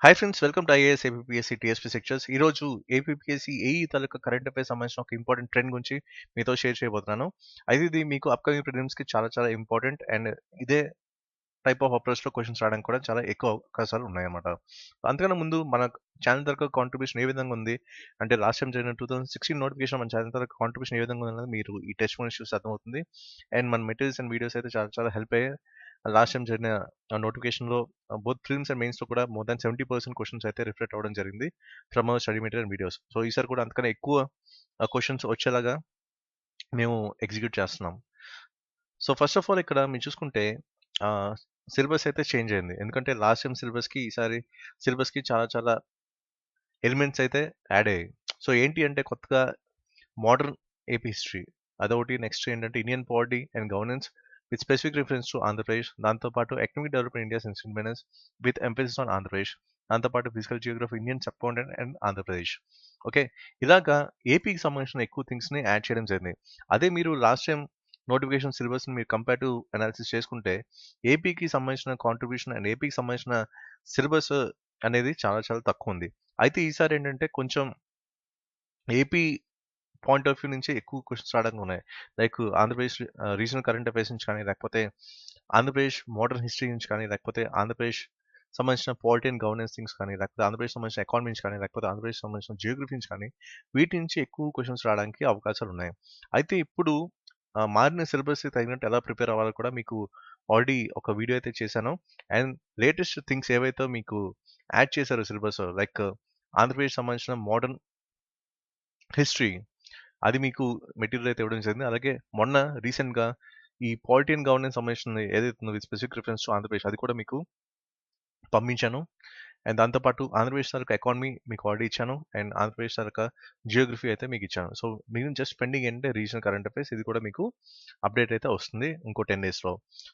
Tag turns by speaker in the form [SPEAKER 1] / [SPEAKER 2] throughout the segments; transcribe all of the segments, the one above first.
[SPEAKER 1] Hi friends, welcome to IAS APSC TSP lectures. ఈరోజు APSC AE తాలూకా current affairs సంబంధించిన ఒక ఇంపార్టెంట్ ట్రెండ్ గురించి మీతో షేర్ చేయబోతున్నాను. అయితే ఇది మీకు అప్కమింగ్ ప్రిలిమ్స్కి చాలా చాలా ఇంపార్టెంట్ అండ్ ఇదే టైప్ ఆఫ్ అప్రోచ్లో క్వశ్చన్స్ రావడానికి కూడా చాలా ఎక్కువ అవకాశాలు ఉన్నాయన్నమాట. అంతకన్నా ముందు మన ఛానల్ తరగతి కాంట్రిబ్యూషన్ ఏ విధంగా ఉంది అంటే లాస్ట్ టైం జరిగిన 2016 నోటిఫికేషన్ మన ఛానల్ తరగతి కాంట్రిబ్యూషన్ ఏ విధంగా ఉంది మీరు ఈ టెస్ట్ మూమెంట్స్ చూసి అర్థమవుతుంది. అండ్ మన మెటీరియల్స్ అండ్ వీడియోస్ అయితే చాలా చాలా హెల్ప్ అయ్యాయి. లాస్ట్ టైం జరిగిన నోటిఫికేషన్లో బోత్ ప్రిలిమ్స్ అండ్ మెయిన్స్లో కూడా మోర్ దాన్ 70% క్వశ్చన్స్ అయితే రిఫ్లెక్ట్ అవ్వడం జరిగింది from our study material and videos. So ఈసారి కూడా అంతకన్నా ఎక్కువ క్వశ్చన్స్ వచ్చేలాగా మేము ఎగ్జిక్యూట్ చేస్తున్నాం. సో ఫస్ట్ ఆఫ్ ఆల్ ఇక్కడ మీరు చూసుకుంటే సిలబస్ అయితే చేంజ్ అయింది. ఎందుకంటే లాస్ట్ టైం సిలబస్కి ఈసారి సిలబస్కి చాలా చాలా ఎలిమెంట్స్ అయితే యాడ్ అయ్యాయి. సో ఏంటి అంటే కొత్తగా మోడర్న్ ఏపీ హిస్టరీ అదొకటి. నెక్స్ట్ ఏంటంటే Indian polity and governance with specific reference to Andhra Pradesh. దాంతోపాటు economic development India since independence with emphasis on Andhra Pradesh. దాంతోపాటు physical geography Indian subcontinent and Andhra Pradesh. Okay, ఇలాగా ఏపీకి సంబంధించిన ఎక్కువ థింగ్స్ని యాడ్ చేయడం జరిగింది. అదే మీరు లాస్ట్ టైం నోటిఫికేషన్ సిలబస్ని మీరు కంపేరిటివ్ అనాలిసిస్ చేసుకుంటే ఏపీకి సంబంధించిన కాంట్రిబ్యూషన్ అండ్ ఏపీకి సంబంధించిన సిలబస్ అనేది చాలా చాలా తక్కువ ఉంది. అయితే ఈసారి ఏంటంటే కొంచెం ఏపీ పాయింట్ ఆఫ్ వ్యూ నుంచి ఎక్కువ క్వశ్చన్స్ రావడానికి ఉన్నాయి. Like Andhra Pradesh regional current affairs నుంచి కానీ, లేకపోతే ఆంధ్రప్రదేశ్ మోడర్న్ హిస్టరీ నుంచి కానీ, లేకపోతే ఆంధ్రప్రదేశ్ సంబంధించిన పాలిటీ అండ్ గవర్నెన్స్ థింగ్స్ కానీ, లేకపోతే ఆంధ్రప్రదేశ్ సంబంధించిన ఎకానమీ నుంచి కానీ, లేకపోతే ఆంధ్రప్రదేశ్ సంబంధించిన జియోగ్రఫీ నుంచి కానీ, వీటి నుంచి ఎక్కువ క్వశ్చన్స్ రావడానికి అవకాశాలు ఉన్నాయి. అయితే ఇప్పుడు మారిన సిలబస్ తగినట్టు ఎలా ప్రిపేర్ అవ్వాలో కూడా మీకు ఆల్రెడీ ఒక వీడియో అయితే చేశాను. అండ్ లేటెస్ట్ థింగ్స్ ఏవైతే మీకు యాడ్ చేశారో సిలబస్, లైక్ ఆంధ్రప్రదేశ్ సంబంధించిన మోడర్న్ హిస్టరీ అది మీకు మెటీరియల్ అయితే ఇవ్వడం జరిగింది. అలాగే మొన్న రీసెంట్గా ఈ పాలిటీ అండ్ గవర్నెన్స్ సంబంధించిన ఏదైతే ఉందో with specific reference to Andhra Pradesh అది కూడా మీకు పంపించాను. అండ్ దాంతోపాటు ఆంధ్రప్రదేశ్ తాలూకా ఎకానమీ మీకు ఆల్రెడీ ఇచ్చాను. అండ్ ఆంధ్రప్రదేశ్ తాలూకా జియోగ్రఫీ అయితే మీకు ఇచ్చాను. సో మీరు జస్ట్ పెండింగ్ ఏంటంటే రీజనల్ కరెంట్ అఫైర్స్, ఇది కూడా మీకు అప్డేట్ అయితే వస్తుంది ఇంకో 10 డేస్లో.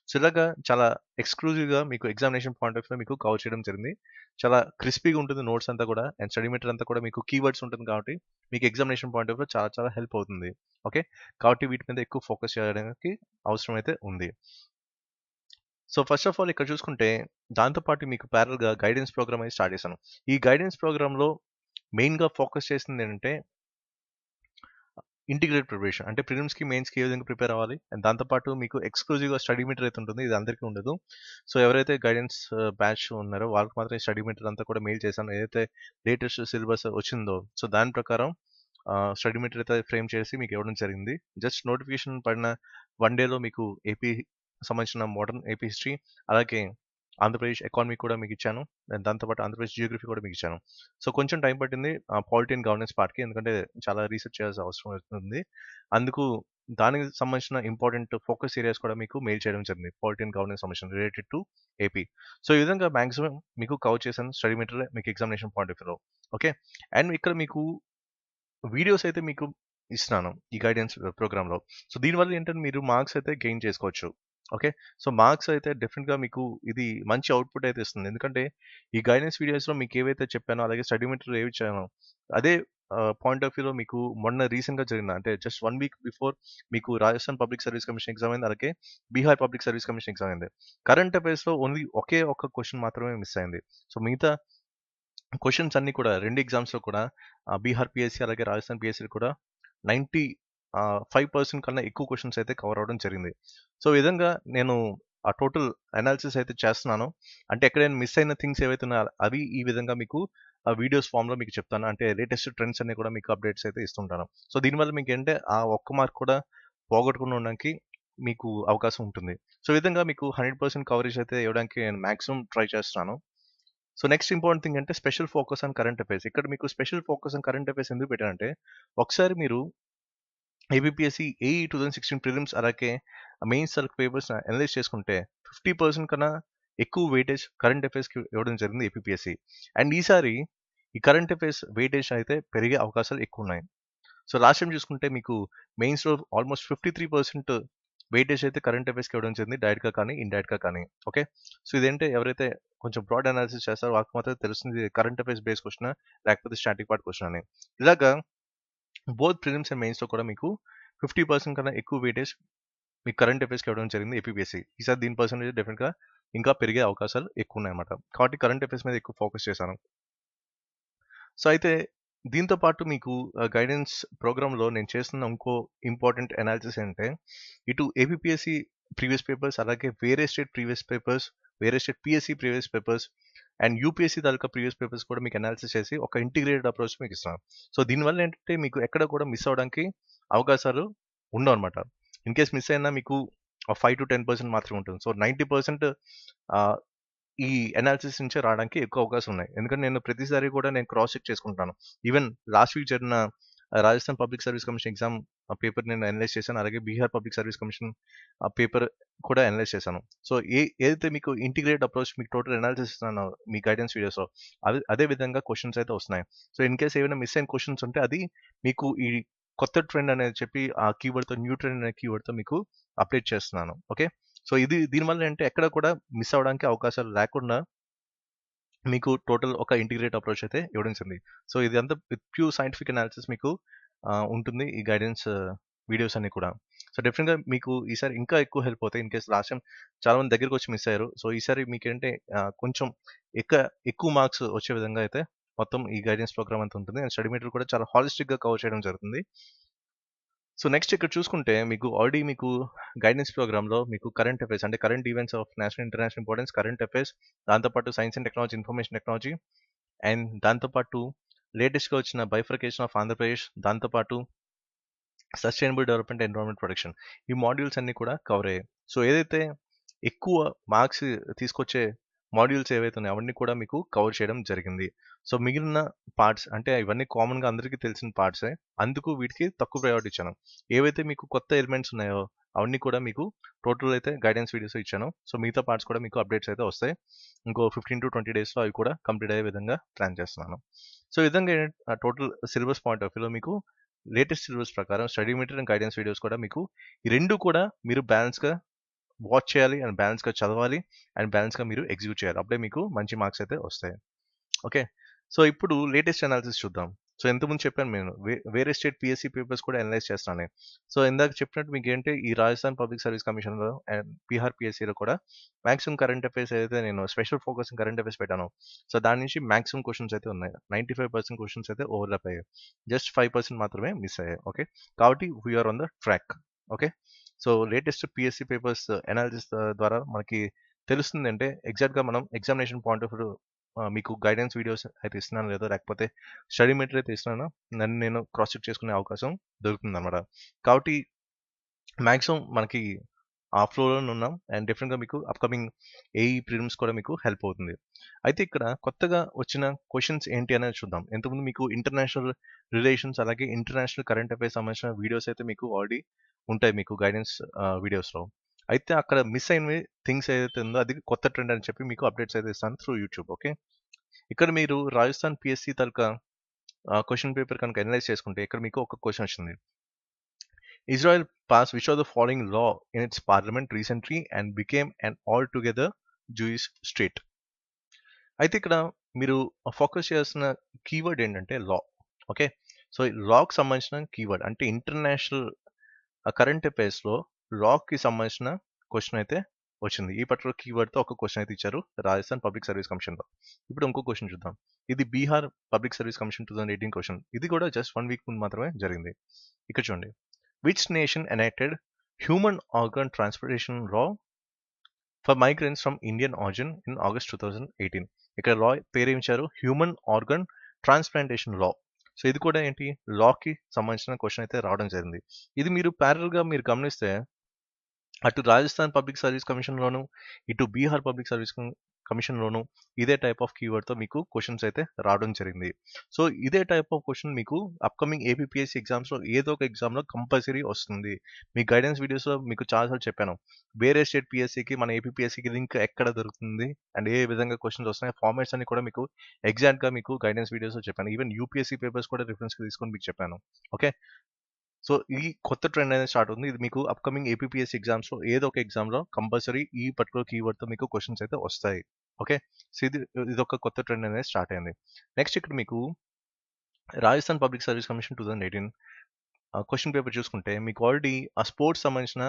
[SPEAKER 1] సో ఇలాగా చాలా ఎక్స్క్లూజివ్గా మీకు ఎగ్జామినేషన్ పాయింట్ ఆఫ్ వ్యూ మీకు కవర్ చేయడం జరిగింది. చాలా క్రిస్పీగా ఉంటుంది నోట్స్ అంతా కూడా, అండ్ స్టడీ మెటీరియల్ అంతా కూడా మీకు కీవర్డ్స్ ఉంటుంది కాబట్టి మీకు ఎగ్జామినేషన్ పాయింట్ ఆఫ్ వ్యూ చాలా చాలా హెల్ప్ అవుతుంది. ఓకే, కాబట్టి వీటి మీద ఎక్కువ ఫోకస్ చేయడానికి అవసరం అయితే ఉంది. సో ఫస్ట్ ఆఫ్ ఆల్ ఇక్కడ చూసుకుంటే దాంతోపాటు మీకు ప్యారల్గా గైడెన్స్ ప్రోగ్రామ్ అయితే స్టార్ట్ చేశాను. ఈ గైడెన్స్ ప్రోగ్రాంలో మెయిన్గా ఫోకస్ చేసింది ఏంటంటే ఇంటిగ్రేటెడ్ ప్రిపరేషన్, అంటే ప్రిలిమ్స్కి మెయిన్స్కి ఏ విధంగా ప్రిపేర్ అవ్వాలి. అండ్ దాంతోపాటు మీకు ఎక్స్క్లూజివ్గా స్టడీ మెటీరియల్ అయితే ఉంటుంది, ఇది అందరికీ ఉండదు. సో ఎవరైతే గైడెన్స్ బ్యాచ్ ఉన్నారో వాళ్ళకి మాత్రం స్టడీ మెటీరియల్ అంతా కూడా మెయిల్ చేశాను. ఏదైతే లేటెస్ట్ సిలబస్ వచ్చిందో సో దాని ప్రకారం స్టడీ మెటీరియల్ అయితే ఫ్రేమ్ చేసి మీకు ఇవ్వడం జరిగింది. జస్ట్ నోటిఫికేషన్ పడిన 1 డేలో మీకు ఏపీ సంబంధించిన మోడర్న్ ఏపీ హిస్టరీ, అలాగే ఆంధ్రప్రదేశ్ ఎకానమీ కూడా మీకు ఇచ్చాను. దాంతోపాటు ఆంధ్రప్రదేశ్ జియోగ్రఫీ కూడా మీకు ఇచ్చాను. సో కొంచెం టైం పట్టింది పాలిటీ అండ్ గవర్నెన్స్ పార్ట్కి, ఎందుకంటే చాలా రీసెర్చ్ చేయాల్సిన అవసరం అవుతుంది. అందుకు దానికి సంబంధించిన ఇంపార్టెంట్ ఫోకస్ ఏరియాస్ కూడా మీకు మెయిల్ చేయడం జరిగింది, పాలిటీ అండ్ గవర్నెన్స్ సంబంధించిన రిలేటెడ్ టు ఏపీ. సో ఈ విధంగా మాక్సిమం మీకు కవర్ చేశాను స్టడీ మెటీరియల్ మీకు ఎగ్జామినేషన్ పాయింట్ ఆఫ్ వ్యూలో. ఓకే, అండ్ ఇక్కడ మీకు వీడియోస్ అయితే మీకు ఇస్తున్నాను ఈ గైడెన్స్ ప్రోగ్రాంలో. సో దీనివల్ల ఏంటంటే మీరు మార్క్స్ అయితే గెయిన్ చేసుకోవచ్చు. ఓకే, సో మార్క్స్ అయితే డెఫినెట్గా మీకు ఇది మంచి అవుట్పుట్ అయితే ఇస్తుంది. ఎందుకంటే ఈ గైడెన్స్ వీడియోస్లో మీకు ఏవైతే చెప్పానో, అలాగే స్టడీ మెటీరియల్ ఏవి ఇచ్చానో అదే పాయింట్ ఆఫ్ వ్యూలో మీకు మొన్న రీసెంట్గా జరిగిన, అంటే జస్ట్ 1 వీక్ బిఫోర్ మీకు Rajasthan public service commission exam అయింది, అలాగే Bihar public service commission exam అయింది. కరెంట్ అఫైర్స్లో ఓన్లీ ఒకే ఒక్క క్వశ్చన్ మాత్రమే మిస్ అయింది. సో మిగతా క్వశ్చన్స్ అన్నీ కూడా 2 ఎగ్జామ్స్లో కూడా బీహార్ పిఎస్సి అలాగే రాజస్థాన్ పిఎస్సి కూడా 95% కన్నా ఎక్కువ క్వశ్చన్స్ అయితే కవర్ అవ్వడం జరిగింది. సో ఈ విధంగా నేను ఆ టోటల్ అనాలిసిస్ అయితే చేస్తున్నాను. అంటే ఎక్కడైనా మిస్ అయిన థింగ్స్ ఏవైతే ఉన్నాయో అవి ఈ విధంగా మీకు వీడియోస్ ఫామ్లో మీకు చెప్తాను. అంటే లేటెస్ట్ ట్రెండ్స్ అన్ని కూడా మీకు అప్డేట్స్ అయితే ఇస్తుంటాను. సో దీనివల్ల మీకు ఏంటంటే ఆ ఒక్క మార్క్ కూడా పోగొట్టుకుని ఉండడానికి మీకు అవకాశం ఉంటుంది. సో ఈ విధంగా మీకు 100% కవరేజ్ అయితే ఇవ్వడానికి నేను మాక్సిమం ట్రై చేస్తున్నాను. సో నెక్స్ట్ ఇంపార్టెంట్ థింగ్ అంటే special focus on current affairs. ఇక్కడ మీకు special focus on current affairs ఎందుకు పెట్టానంటే ఒకసారి మీరు ఏపీఎస్సీ ఏఈ 2016 ప్రిలిమ్స్ అలాగే మెయిన్స్ పేపర్స్ అనలైజ్ చేసుకుంటే 50% కన్నా ఎక్కువ వెయిటేజ్ కరెంట్ అఫైర్స్కి ఇవ్వడం జరిగింది ఏపీఎస్సీ. అండ్ ఈసారి ఈ కరెంట్ అఫైర్స్ వెయిటేజ్ అయితే పెరిగే అవకాశాలు ఎక్కువ ఉన్నాయి. సో లాస్ట్ టైం చూసుకుంటే మీకు మెయిన్స్లో ఆల్మోస్ట్ 53% వెయిటేజ్ అయితే కరెంట్ అఫైర్స్కి ఇవ్వడం జరిగింది, డైరెక్ట్గా కానీ ఇండైరెక్ట్గా కానీ. ఓకే, సో ఇదేంటే ఎవరైతే కొంచెం బ్రాడ్ అనాలిసిస్ చేస్తారో వాళ్ళకి మాత్రం తెలుస్తుంది కరెంట్ అఫైర్స్ బేస్ క్వశ్చన్ లేకపోతే స్టాటిక్ పార్ట్ క్వశ్చన్ అని. ఇలాగా బోత్ ప్రిలిమ్స్ అండ్ మెయిన్స్లో కూడా మీకు 50% కన్నా ఎక్కువ వెయిటేజ్ మీకు కరెంట్ అఫైర్స్కి ఇవ్వడం జరిగింది ఏపీఎస్సీ. ఈసారి దీని పర్సెంటేజ్ డెఫినెట్గా ఇంకా పెరిగే అవకాశాలు ఎక్కువ ఉన్నాయన్నమాట. కాబట్టి కరెంట్ అఫైర్స్ మీద ఎక్కువ ఫోకస్ చేశాను. సో అయితే దీంతో పాటు మీకు గైడెన్స్ ప్రోగ్రామ్‌లో నేను చేస్తున్న ఇంకో ఇంపార్టెంట్ అనాలిసిస్ ఏంటంటే, ఇటు ఏపీపీఎస్సీ ప్రీవియస్ పేపర్స్, అలాగే వేరే స్టేట్ ప్రీవియస్ పేపర్స్, వేరే state PSC previous papers and UPSC taluka previous papers కూడా మీకు అనాలిసిస్ చేసి ఒక ఇంటిగ్రేటెడ్ అప్రోచ్ మీకు ఇస్తున్నాను. సో దీనివల్ల ఏంటంటే మీకు ఎక్కడ కూడా మిస్ అవ్వడానికి అవకాశాలు ఉండవన్నమాట. ఇన్ కేస్ మిస్ అయినా మీకు 5-10% మాత్రమే ఉంటుంది. సో 90% ఆహ్, ఈ అనాలిసిస్ నుంచే రావడానికి ఎక్కువ అవకాశం ఉన్నాయి. ఎందుకంటే నేను ప్రతిసారి కూడా నేను క్రాస్ చెక్ చేసుకుంటాను. ఈవెన్ లాస్ట్ వీక్ జరిగిన Rajasthan public service commission exam paper నేను అనలైజ్ చేశాను. అలాగే Bihar public service commission paper కూడా అనలైజ్ చేశాను. సో ఏదైతే మీకు ఇంటిగ్రేటెడ్ అప్రోచ్ మీకు టోటల్ అనాలిసిస్ ఇస్తున్నానో మీ గైడెన్స్ వీడియోస్‌లో అదే విధంగా క్వెషన్స్ అయితే వస్తున్నాయి. సో ఇన్ కేస్ ఏమైనా మిస్ అయిన క్వెషన్స్ ఉంటే అది మీకు ఈ కొత్త ట్రెండ్ అనేది చెప్పి ఆ కీవర్డ్‌తో న్యూ ట్రెండ్ అనే కీవర్డ్‌తో మీకు అప్డేట్ చేస్తున్నాను. ఓకే. సో దీనివల్ల ఏంటంటే ఎక్కడ కూడా మిస్ అవ్వడానికి అవకాశాలు లేకుండా మీకు టోటల్ ఒక ఇంటిగ్రేట్ అప్రోచ్ అయితే ఇవ్వడం జరిగింది. సో ఇదంతా విత్ ప్యూర్ సైంటిఫిక్ అనాలిసిస్ మీకు ఉంటుంది ఈ గైడెన్స్ వీడియోస్ అన్నీ కూడా. సో డెఫినిట్‌గా మీకు ఈసారి ఇంకా ఎక్కువ హెల్ప్ అవుతాయి. ఇన్ కేస్ లాస్ట్ టైమ్ చాలా మంది దగ్గరకొచ్చి మిస్ అయ్యారు. సో ఈసారి మీకేంటే కొంచెం ఎక్క ఎక్కువ మార్క్స్ వచ్చే విధంగా అయితే మొత్తం ఈ గైడెన్స్ ప్రోగ్రామ్ అంతా ఉంటుంది. అండ్ స్టడీ మెటీరియల్ కూడా చాలా హాలిస్టిక్‌గా కవర్ చేయడం జరుగుతుంది. సో నెక్స్ట్ ఇక్కడ చూసుకుంటే మీకు ఆల్రెడీ మీకు గైడెన్స్ ప్రోగ్రామ్‌లో మీకు కరెంట్ అఫైర్స్ అంటే current events of national, international importance, current affairs, దాంతో పాటు science and technology, information technology and దాంతో పాటు లేటెస్ట్‌గా వచ్చిన బైఫర్కేషన్ ఆఫ్ ఆంధ్రప్రదేశ్, దాంతో పాటు సస్టైనబుల్ డెవలప్మెంట్, ఎన్విరాన్మెంట్ ప్రొటెక్షన్, ఈ మాడ్యూల్స్ అన్నీ కూడా కవర్ అయ్యాయి. సో ఏదైతే ఎక్కువ మార్క్స్ తీసుకొచ్చే మాడ్యూల్స్ ఏవైతే ఉన్నాయో అవన్నీ కూడా మీకు కవర్ చేయడం జరిగింది. సో మిగిలిన పార్ట్స్ అంటే ఇవన్నీ కామన్‌గా అందరికీ తెలిసిన పార్ట్సే. అందుకు వీటికి తక్కువ ప్రయారిటీ ఇచ్చాను. ఏవైతే మీకు కొత్త ఎలిమెంట్స్ ఉన్నాయో అవన్నీ కూడా మీకు టోటల్ అయితే గైడెన్స్ వీడియోస్ ఇచ్చాను. సో మిగతా పార్ట్స్ కూడా మీకు అప్డేట్స్ అయితే వస్తాయి. ఇంకో 15-20 డేస్‌లో అవి కూడా కంప్లీట్ అయ్యే విధంగా ప్లాన్ చేస్తున్నాను. సో ఈ విధంగా టోటల్ సిలబస్ పాయింట్ ఆఫ్ వ్యూలో మీకు లేటెస్ట్ సిలబస్ ప్రకారం study material and guidance videos కూడా మీకు ఈ 2 కూడా మీరు బ్యాలెన్స్‌గా వాచ్ చేయాలి అండ్ బ్యాలెన్స్‌గా చదవాలి అండ్ బ్యాలెన్స్‌గా మీరు ఎగ్జిక్యూట్ చేయాలి. అప్పుడే మీకు మంచి మార్క్స్ అయితే వస్తాయి. ఓకే. సో ఇప్పుడు లేటెస్ట్ అనాలిసిస్ చూద్దాం. సో ఇంతకుముందు చెప్పాను నేను వేరే స్టేట్ పీఎస్సీ పేపర్స్ కూడా అనలైజ్ చేస్తానని. సో ఇందాక చెప్పినట్టు మీకేంటి ఈ రాజస్థాన్ పబ్లిక్ సర్వీస్ కమిషన్‌లో అండ్ బీహార్ పీఎస్సీలో కూడా మాక్సిమం కరెంట్ అఫైర్స్ ఏదైతే నేను special focus in current affairs పెట్టానో, సో దాని నుంచి మాక్సిమం క్వెషన్స్ అయితే ఉన్నాయి. 95% క్వెషన్స్ అయితే ఓవర్‌లాప్ అయ్యాయి. జస్ట్ 5% మాత్రమే మిస్ అయ్యాయి. ఓకే. కాబట్టి we are on the track. Okay. So latest PSC papers analysis ద్వారా మనకి తెలుస్తుందంటే ఎగ్జాక్ట్‌గా మనం ఎగ్జామినేషన్ పాయింట్ ఆఫ్ వ్యూ మీకు గైడెన్స్ వీడియోస్ అయితే ఇస్తున్నానో లేదో, లేకపోతే స్టడీ మెటీరియల్ అయితే ఇస్తున్నానో, నన్ను నేను క్రాస్ చెక్ చేసుకునే అవకాశం దొరుకుతుందన్నమాట. కాబట్టి మాక్సిమం మనకి ఆ ఫ్లోలోనే ఉన్నాం అండ్ డెఫినెట్‌గా మీకు అప్‌కమింగ్ ఏఈ ప్రిలిమ్స్ కూడా మీకు హెల్ప్ అవుతుంది. అయితే ఇక్కడ కొత్తగా వచ్చిన క్వెషన్స్ ఏంటి అనేది చూద్దాం. ఇంతకుముందు మీకు ఇంటర్నేషనల్ రిలేషన్స్ అలాగే ఇంటర్నేషనల్ కరెంట్ అఫైర్స్ సంబంధించిన వీడియోస్ అయితే మీకు ఆల్రెడీ ఉంటాయి మీకు గైడెన్స్ వీడియోస్‌లో. అయితే అక్కడ మిస్ అయినవి థింగ్స్ ఏదైతే ఉందో అది కొత్త ట్రెండ్ అని చెప్పి మీకు అప్డేట్స్ అయితే ఇస్తాను త్రూ యూట్యూబ్. ఓకే. ఇక్కడ మీరు రాజస్థాన్ పీఎస్సీ తాలూకా క్వెషన్ పేపర్ కనుక అనలైజ్ చేసుకుంటే ఇక్కడ మీకు ఒక క్వెషన్ వచ్చింది. Israel passed which of the following law in its parliament recently and became an altogether Jewish state? అయితే ఇక్కడ మీరు ఫోకస్ చేయాల్సిన కీవర్డ్ ఏంటంటే లా. ఓకే. సో లాకి సంబంధించిన కీవర్డ్ అంటే ఇంటర్నేషనల్ కరెంట్ అఫైర్స్‌లో లాకి సంబంధించిన క్వెషన్ అయితే వచ్చింది. ఈ పర్టిక్యులర్ కీవర్డ్‌తో ఒక క్వెషన్ అయితే ఇచ్చారు రాజస్థాన్ పబ్లిక్ సర్వీస్ కమిషన్‌లో. ఇప్పుడు ఇంకో క్వెషన్ చూద్దాం. ఇది Bihar public service commission 2018 question. ఇది కూడా జస్ట్ 1 వీక్ ముందు మాత్రమే జరిగింది. ఇక్కడ చూడండి. Which nation enacted human organ transplantation law for migrants from Indian origin in August 2018? ఇక్కడ లా పేరు ఏమి ఇచ్చారు? హ్యూమన్ ఆర్గన్ ట్రాన్స్ప్లాంటేషన్ లా. సో ఇది కూడా ఏంటి లాకి సంబంధించిన క్వశ్చన్ అయితే రావడం జరిగింది. ఇది మీరు ప్యారల్గా మీరు గమనిస్తే అటు రాజస్థాన్ పబ్లిక్ సర్వీస్ కమిషన్‌లోను, ఇటు బీహార్ పబ్లిక్ సర్వీస్ కమిషన్‌లోను ఇదే టైప్ ఆఫ్ కీవర్డ్‌తో మీకు క్వెషన్స్ అయితే రావడం జరిగింది. సో ఇదే టైప్ ఆఫ్ క్వెషన్ మీకు అప్‌కమింగ్ ఏపీపీఎస్సీ ఎగ్జామ్స్‌లో ఏదో ఒక ఎగ్జామ్‌లో కంపల్సరీ వస్తుంది. మీ గైడెన్స్ వీడియోస్‌లో మీకు చాలా సార్లు చెప్పాను. వేరే స్టేట్ పీఎస్సీకి, మన ఏపీపీఎస్సీకి లింక్ ఎక్కడ దొరుకుతుంది అండ్ ఏ విధంగా క్వెషన్స్ వస్తున్నాయి, ఫార్మాట్స్ అన్ని కూడా మీకు ఎగ్జాక్ట్‌గా మీకు గైడెన్స్ వీడియోస్‌లో చెప్పాను. ఈవెన్ యూపీఎస్సీ పేపర్స్ కూడా రిఫరెన్స్‌గా తీసుకొని మీకు చెప్పాను. ఓకే. సో ఈ కొత్త ట్రెండ్ అనేది స్టార్ట్ అవుతుంది. ఇది మీకు అప్‌కమింగ్ ఏపీపీఎస్సీ ఎగ్జామ్స్‌లో ఏదో ఒక ఎగ్జామ్‌లో కంపల్సరీ ఈ పర్టిక్యులర్ కీవర్డ్‌తో మీకు క్వెషన్స్ అయితే వస్తాయి. ఓకే. సో ఇదొక కొత్త ట్రెండ్ అనేది స్టార్ట్ అయింది. నెక్స్ట్ ఇక్కడ మీకు Rajasthan public service commission 2018 question paper చూసుకుంటే మీకు ఆల్రెడీ ఆ స్పోర్ట్స్ సంబంధించిన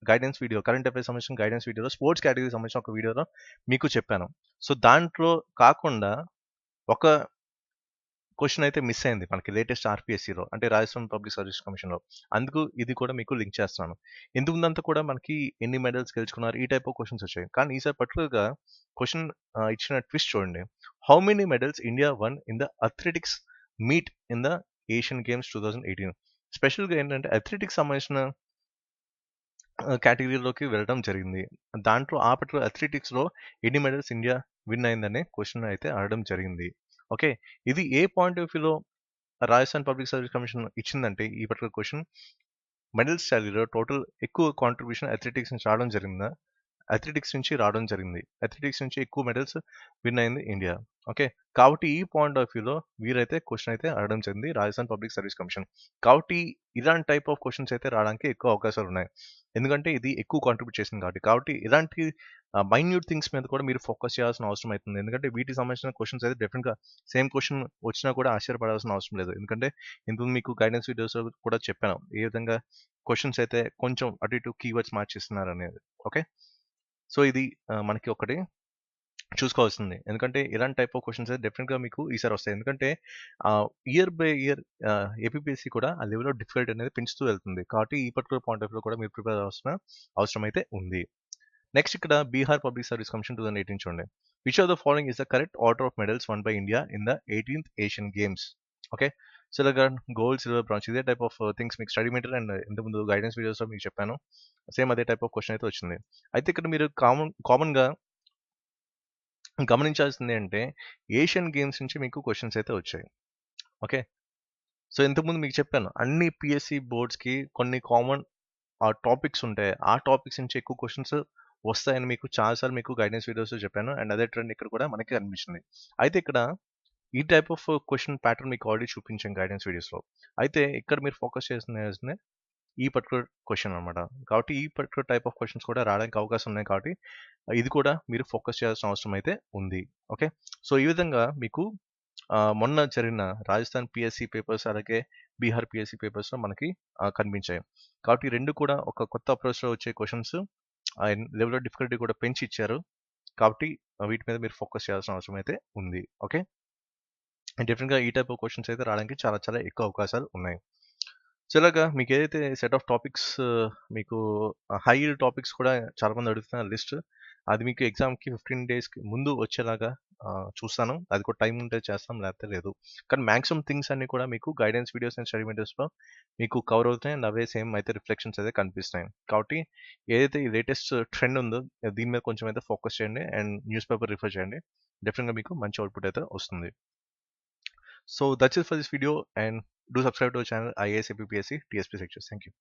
[SPEAKER 1] గైడెన్స్ వీడియో, కరెంట్ అఫైర్స్ సంబంధించిన గైడెన్స్ వీడియోలో స్పోర్ట్స్ కేటగిరీకి సంబంధించిన ఒక వీడియోలో మీకు చెప్పాను. సో దాంట్లో కాకుండా ఒక క్వెషన్ అయితే మిస్ అయింది మనకి లేటెస్ట్ ఆర్‌పీఎస్‌సిలో, అంటే రాజస్థాన్ పబ్లిక్ సర్వీస్ కమిషన్‌లో. అందుకు ఇది కూడా మీకు లింక్ చేస్తున్నాను. ఇంతకుముందంతా కూడా మనకి ఎన్ని మెడల్స్ గెలుచుకున్నారు ఈ టైప్ ఆఫ్ క్వెషన్స్ వచ్చాయి. కానీ ఈసారి పర్టిక్యులర్‌గా క్వెషన్ ఇచ్చిన ట్విస్ట్ చూడండి. How many medals India one in the athletics meet in the Asian games 2018. స్పెషల్‌గా ఏంటంటే అథ్లెటిక్స్ సంబంధించిన కేటగిరీలోకి వెళ్ళడం జరిగింది. దాంట్లో ఆ పర్టిక్యులర్ అథ్లెటిక్స్‌లో ఎన్ని మెడల్స్ ఇండియా విన్ అయిందనే క్వెషన్ అయితే అడగడం జరిగింది. ఓకే. ఇది ఏ పాయింట్ ఆఫ్ వ్యూలో రాజస్థాన్ పబ్లిక్ సర్వీస్ కమిషన్ ఇచ్చిందంటే ఈ పర్టిక్యులర్ క్వెషన్, మెడల్స్ టాలీలో టోటల్ ఎక్కువ కాంట్రిబ్యూషన్ అథ్లెటిక్స్ నుంచి రావడం జరిగిందా? అథ్లెటిక్స్ నుంచి రావడం జరిగింది. అథ్లెటిక్స్ నుంచి ఎక్కువ మెడల్స్ విన్ అయింది ఇండియా. ఓకే. కాబట్టి ఈ పాయింట్ ఆఫ్ వ్యూలో వీరైతే క్వెషన్ అయితే అడగడం జరిగింది రాజస్థాన్ పబ్లిక్ సర్వీస్ కమిషన్. కాబట్టి ఇలాంటి టైప్ ఆఫ్ క్వెషన్స్ అయితే రావడానికి ఎక్కువ అవకాశాలు ఉన్నాయి. ఎందుకంటే ఇది ఎక్కువ కాంట్రిబ్యూట్ చేసింది కాబట్టి. కాబట్టి ఇలాంటి మైన్యూట్ థింగ్స్ మీద కూడా మీరు ఫోకస్ చేయాల్సిన అవసరం అవుతుంది. ఎందుకంటే వీటికి సంబంధించిన క్వెషన్స్ అయితే డెఫినెట్‌గా సేమ్ క్వెషన్ వచ్చినా కూడా ఆశ్చర్యపడాల్సిన అవసరం లేదు. ఎందుకంటే ఇంతకు మీకు గైడెన్స్ వీడియోస్‌లో కూడా చెప్పాను. ఏ విధంగా క్వెషన్స్ అయితే కొంచెం అటు ఇటు కీవర్డ్స్ మార్చేస్తున్నారనేది. ఓకే. సో ఇది మనకి ఒకటి చూసుకోవాల్సింది. ఎందుకంటే ఇలాంటి టైప్ ఆఫ్ క్వెషన్స్ అయితే డెఫినిట్‌గా మీకు ఈసారి వస్తాయి. ఎందుకంటే ఇయర్ బై ఇయర్ ఏపీపీఎస్సీ కూడా ఆ లెవెల్ ఆఫ్ డిఫికల్టీ అనేది పెంచుతూ వెళ్తుంది. కాబట్టి ఈ పర్టిక్యులర్ పాయింట్ ఆఫ్ వ్యూలో కూడా మీరు ప్రిపేర్ అవ్వాల్సిన అవసరం అయితే ఉంది. నెక్స్ట్ ఇక్కడ బీహార్ పబ్లిక్ సర్వీస్ కమిషన్ 2018 చూడండి. Which of the following is the correct order of medals one by India in the 18th Asian games? Okay. So ఇలాగ గోల్డ్, సిల్వర్, బ్రాంజ్ ఇదే టైప్ ఆఫ్ థింగ్స్ మీకు study material and ఇంతకుముందు guidance వీడియోస్‌లో మీకు చెప్పాను. Same అదే type of question అయితే వచ్చింది. అయితే ఇక్కడ మీరు కామన్‌గా గమనించాల్సింది అంటే ఏషియన్ గేమ్స్ నుంచి మీకు క్వెషన్స్ అయితే వచ్చాయి. ఓకే. సో ఇంతకుముందు మీకు చెప్పాను. అన్ని పీఎస్సీ బోర్డ్స్‌కి కొన్ని కామన్ టాపిక్స్ ఉంటాయి. ఆ టాపిక్స్ నుంచి ఎక్కువ క్వెషన్స్ వస్తాయని మీకు చాలా సార్లు మీకు గైడెన్స్ వీడియోస్‌లో చెప్పాను. అండ్ అదే ట్రెండ్ ఇక్కడ కూడా మనకి కనిపిస్తుంది. అయితే ఇక్కడ ఈ టైప్ ఆఫ్ క్వెషన్ ప్యాటర్న్ మీకు ఆల్రెడీ చూపించాను గైడెన్స్ వీడియోస్‌లో. అయితే ఇక్కడ మీరు ఫోకస్ చేయాల్సింది ఈ పర్టిక్యులర్ క్వెషన్ అన్నమాట. కాబట్టి ఈ పర్టిక్యులర్ టైప్ ఆఫ్ క్వెషన్స్ కూడా రావడానికి అవకాశం ఉన్నాయి కాబట్టి ఇది కూడా మీరు ఫోకస్ చేయాల్సిన అవసరం అయితే ఉంది. ఓకే. సో ఈ విధంగా మీకు మొన్న జరిగిన రాజస్థాన్ పీఎస్సీ పేపర్స్ అలాగే బీహార్ పీఎస్సీ పేపర్స్‌లో మనకి కనిపించాయి. కాబట్టి 2 కూడా ఒక కొత్త అప్రోచ్‌లో వచ్చే క్వెషన్స్ లెవెల్ ఆఫ్ డిఫికల్టీ కూడా పెంచి ఇచ్చారు. కాబట్టి వీటి మీద మీరు ఫోకస్ చేయాల్సిన అవసరం అయితే ఉంది. ఓకే. డెఫినిట్‌గా ఈ టైప్ ఆఫ్ క్వెషన్స్ అయితే రావడానికి చాలా చాలా ఎక్కువ అవకాశాలు ఉన్నాయి. సో ఇలాగా మీకు ఏదైతే సెట్ ఆఫ్ టాపిక్స్ మీకు హై యీల్డ్ టాపిక్స్ కూడా చాలామంది అడుగుతున్నారు లిస్ట్. అది మీకు ఎగ్జామ్‌కి 15 డేస్‌కి ముందు వచ్చేలాగా చూస్తాను. అది కూడా టైం ఉంటే చేస్తాం, లేకపోతే లేదు. కానీ మాక్సిమం థింగ్స్ అన్నీ కూడా మీకు గైడెన్స్ వీడియోస్ అండ్ స్టడీ మెటీరియల్స్‌లో మీకు కవర్ అవుతున్నాయి. అండ్ అవే సేమ్ అయితే రిఫ్లెక్షన్స్ అయితే కనిపిస్తున్నాయి. కాబట్టి ఏదైతే ఈ లేటెస్ట్ ట్రెండ్ ఉందో దీని మీద కొంచెం అయితే ఫోకస్ చేయండి. అండ్ న్యూస్ పేపర్ రిఫర్ చేయండి. డెఫినిట్‌గా మీకు మంచి అవుట్‌పుట్ అయితే వస్తుంది. So that's it for this video, and do subscribe to our channel IAS APPSC TSP Sectors. Thank you.